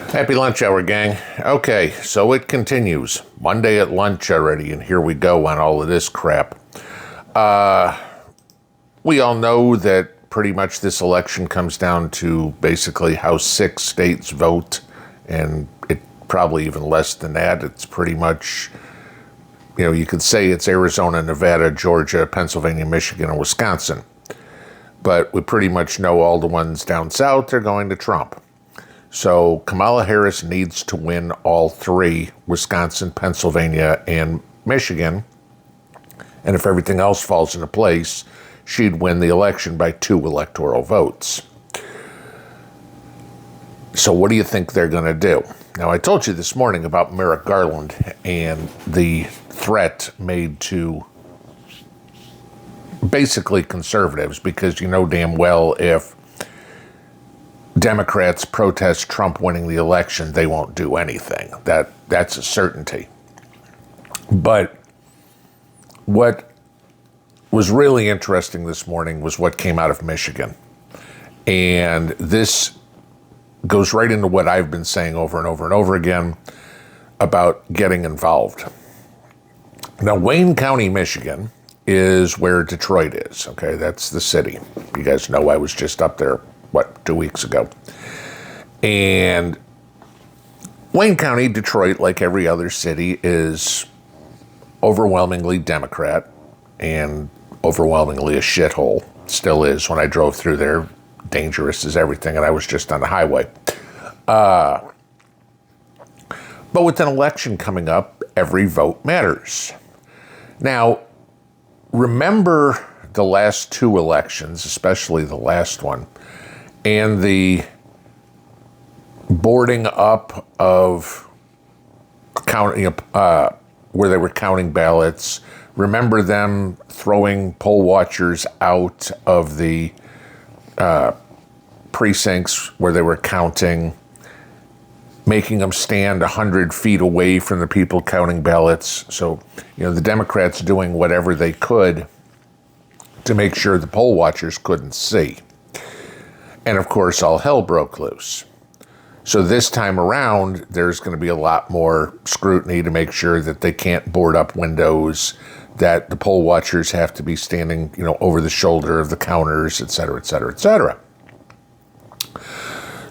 Happy lunch hour, gang. Okay, so it continues. Monday at lunch already, and here we go on all of this crap. We all know that pretty much this election comes down to basically how 6 states vote, and it probably even less than that. It's pretty much, you could say it's Arizona, Nevada, Georgia, Pennsylvania, Michigan, and Wisconsin. But we pretty much know all the ones down south are going to Trump. So Kamala Harris needs to win all 3, Wisconsin, Pennsylvania, and Michigan. And if everything else falls into place, she'd win the election by 2 electoral votes. So what do you think they're going to do? Now, I told you this morning about Merrick Garland and the threat made to basically conservatives, because you know damn well if Democrats protest Trump winning the election, they won't do anything. That's a certainty. But what was really interesting this morning was what came out of Michigan. And this goes right into what I've been saying over and over and over again about getting involved. Now, Wayne County, Michigan is where Detroit is. Okay, that's the city. You guys know I was just up there 2 weeks ago. And Wayne County, Detroit, like every other city, is overwhelmingly Democrat and overwhelmingly a shithole. Still is. When I drove through there, dangerous as everything, and I was just on the highway. But with an election coming up, every vote matters. Now, remember the last 2 elections, especially the last one, and the boarding up of counting, where they were counting ballots. Remember them throwing poll watchers out of the precincts where they were counting, making them stand 100 feet away from the people counting ballots. So, the Democrats doing whatever they could to make sure the poll watchers couldn't see. And of course, all hell broke loose. So this time around, there's going to be a lot more scrutiny to make sure that they can't board up windows, that the poll watchers have to be standing, over the shoulder of the counters, et cetera, et cetera, et cetera.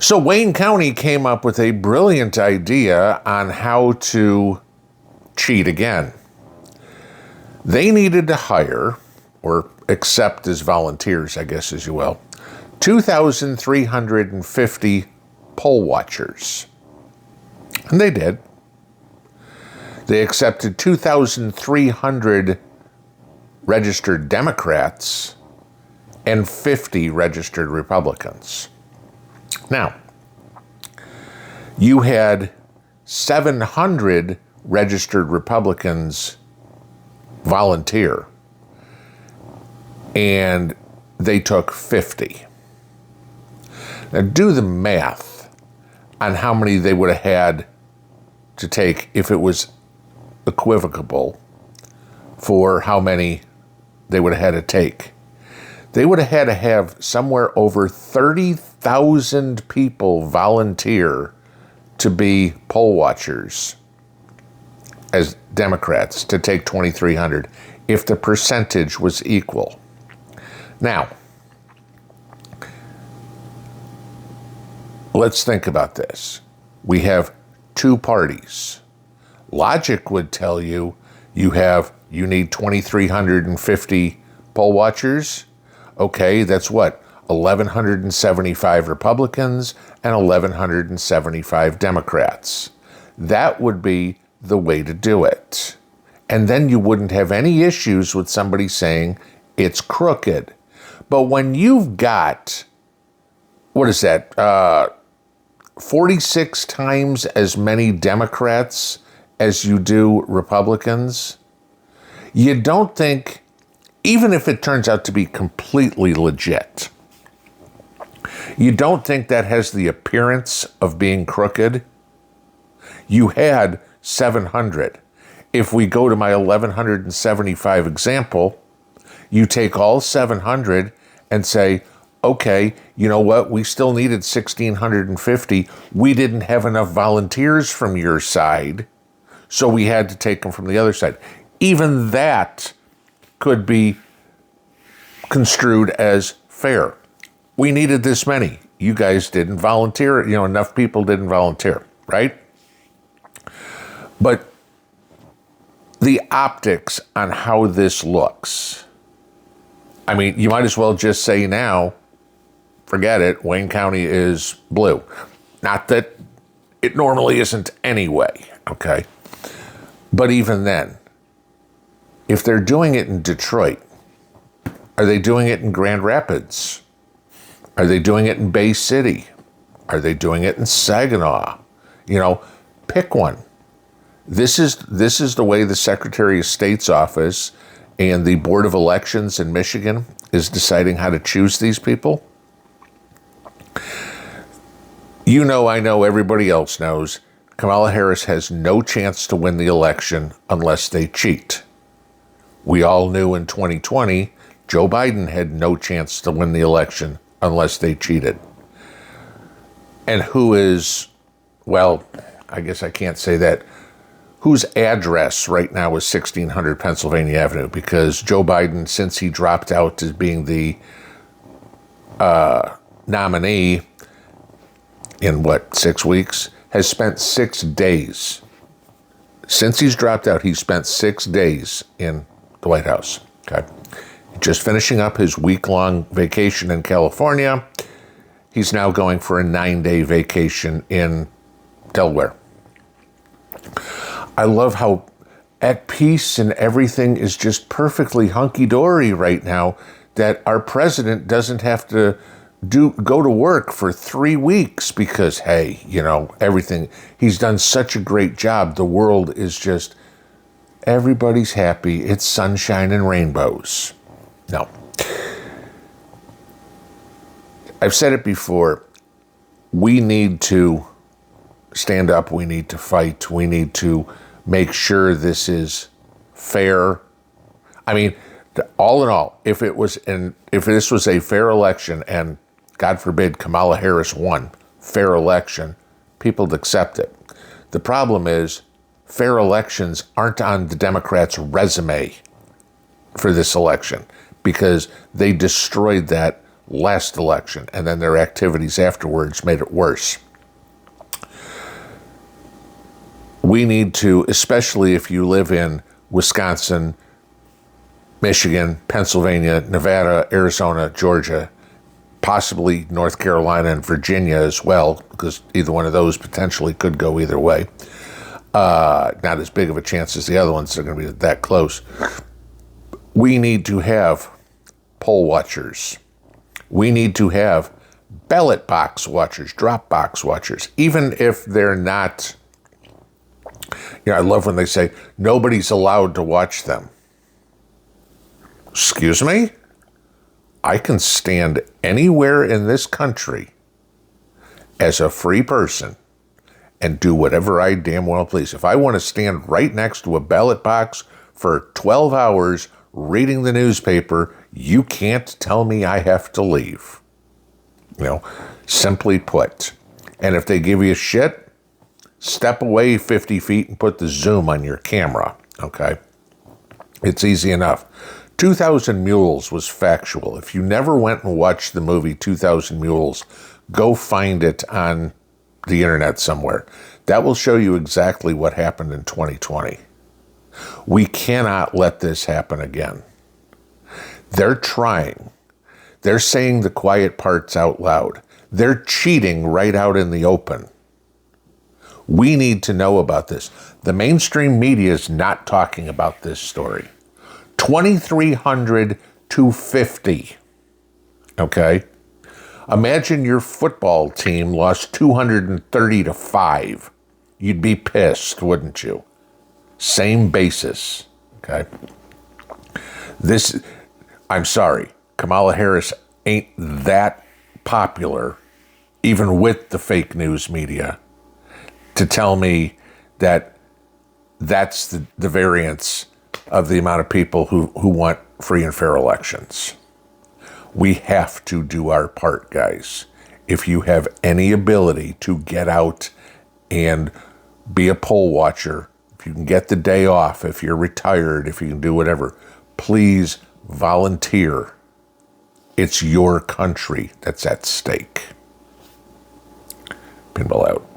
So Wayne County came up with a brilliant idea on how to cheat again. They needed to hire, or accept as volunteers, I guess, as you will, 2,350 poll watchers. And they did. They accepted 2,300 registered Democrats and 50 registered Republicans. Now, you had 700 registered Republicans volunteer, and they took 50. Now, do the math on how many they would have had to take if it was equivocable for how many they would have had to take. They would have had to have somewhere over 30,000 people volunteer to be poll watchers as Democrats to take 2,300 if the percentage was equal. Now, let's think about this. We have 2 parties. Logic would tell you you need 2,350 poll watchers. Okay, that's what? 1,175 Republicans and 1,175 Democrats. That would be the way to do it. And then you wouldn't have any issues with somebody saying it's crooked. But when you've got, 46 times as many Democrats as you do Republicans, you don't think, even if it turns out to be completely legit, you don't think that has the appearance of being crooked? You had 700. If we go to my 1,175 example, you take all 700 and say, Okay, you know what? We still needed 1,650. We didn't have enough volunteers from your side, so we had to take them from the other side. Even that could be construed as fair. We needed this many. You guys didn't volunteer. Enough people didn't volunteer, right? But the optics on how this looks, I mean, you might as well just say now, forget it, Wayne County is blue. Not that it normally isn't anyway, okay? But even then, if they're doing it in Detroit, are they doing it in Grand Rapids? Are they doing it in Bay City? Are they doing it in Saginaw? Pick one. This is the way the Secretary of State's office and the Board of Elections in Michigan is deciding how to choose these people. I know, everybody else knows, Kamala Harris has no chance to win the election unless they cheat. We all knew in 2020, Joe Biden had no chance to win the election unless they cheated. And who is, well, I guess I can't say that, whose address right now is 1600 Pennsylvania Avenue? Because Joe Biden, since he dropped out as being the nominee in 6 weeks, has spent 6 days. Since he's dropped out, he's spent 6 days in the White House. Okay. Just finishing up his week-long vacation in California. He's now going for a 9-day vacation in Delaware. I love how at peace and everything is just perfectly hunky-dory right now, that our president doesn't have to go to work for 3 weeks because, hey, everything, he's done such a great job. The world is just, everybody's happy. It's sunshine and rainbows. No. I've said it before. We need to stand up. We need to fight. We need to make sure this is fair. I mean, all in all, if this was a fair election and, God forbid, Kamala Harris won, fair election, people would accept it. The problem is, fair elections aren't on the Democrats' resume for this election, because they destroyed that last election, and then their activities afterwards made it worse. We need to, especially if you live in Wisconsin, Michigan, Pennsylvania, Nevada, Arizona, Georgia, possibly North Carolina and Virginia as well, because either one of those potentially could go either way. Not as big of a chance as the other ones. They're going to be that close. We need to have poll watchers. We need to have ballot box watchers, drop box watchers, even if they're not. I love when they say nobody's allowed to watch them. Excuse me? I can stand anywhere in this country as a free person and do whatever I damn well please. If I want to stand right next to a ballot box for 12 hours reading the newspaper, you can't tell me I have to leave. Simply put. And if they give you shit, step away 50 feet and put the zoom on your camera, okay? It's easy enough. 2,000 Mules was factual. If you never went and watched the movie 2,000 Mules, go find it on the internet somewhere. That will show you exactly what happened in 2020. We cannot let this happen again. They're trying. They're saying the quiet parts out loud. They're cheating right out in the open. We need to know about this. The mainstream media is not talking about this story. 2,300 to 50. Okay? Imagine your football team lost 230 to 5. You'd be pissed, wouldn't you? Same basis. Okay? I'm sorry, Kamala Harris ain't that popular, even with the fake news media, to tell me that that's the variance of the amount of people who want free and fair elections. We have to do our part, guys. If you have any ability to get out and be a poll watcher, if you can get the day off, if you're retired, if you can do whatever, please volunteer. It's your country that's at stake. Pinball out.